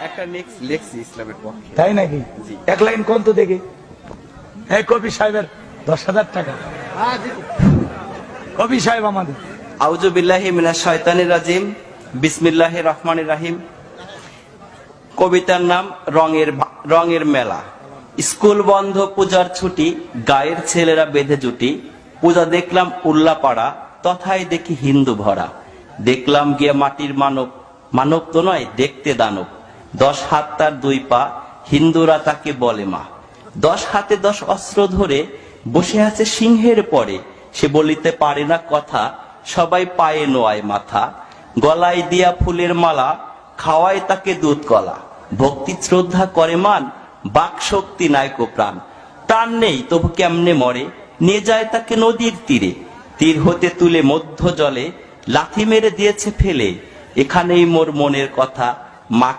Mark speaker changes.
Speaker 1: একটা নেক্সট লেখছি ইসলামের পক্ষে।
Speaker 2: তাই নাকি?
Speaker 1: জি।
Speaker 2: এক লাইন কোন তো দেখি। এই কবি সাহেবের 10,000 টাকা। কবি সাহেব আমাদের।
Speaker 1: আউযু বিল্লাহি মিনাশ শাইতানির রাজিম, বিসমিল্লাহির রহমানির রহিম। কবিতার নাম রঙের মেলা। স্কুল বন্ধ, পূজার ছুটি, গায়ের ছেলেরা বেঁধে জুটি। পূজা দেখলাম উল্লাপাড়া, তথায় দেখি হিন্দু ভরা। দেখলাম গিয়ে মাটির মানব, মানব তো নয় দেখতে দানব। 10 হাত তার 2 পা, হিন্দুরা তাকে বলে মা। 10 হাতে 10 অস্ত্র ধরে বসে আছে সিংহের পরে। সে বলিতে পারে না কথা, সবাই পায়ে নোয়ায় মাথা। গলায় দিয়া ফুলের মালা, খাওয়ায় তাকে দুধ কলা। ভক্তি শ্রদ্ধা করে মান, বাক শক্তি নায়ক প্রাণ। প্রাণ নেই তবু কেমনে মরে, নিয়ে যায় তাকে নদীর তীরে। তীর হতে তুলে মধ্য জলে, লাথি মেরে দিয়েছে ফেলে। এখানেই মোর মনের কথা, মা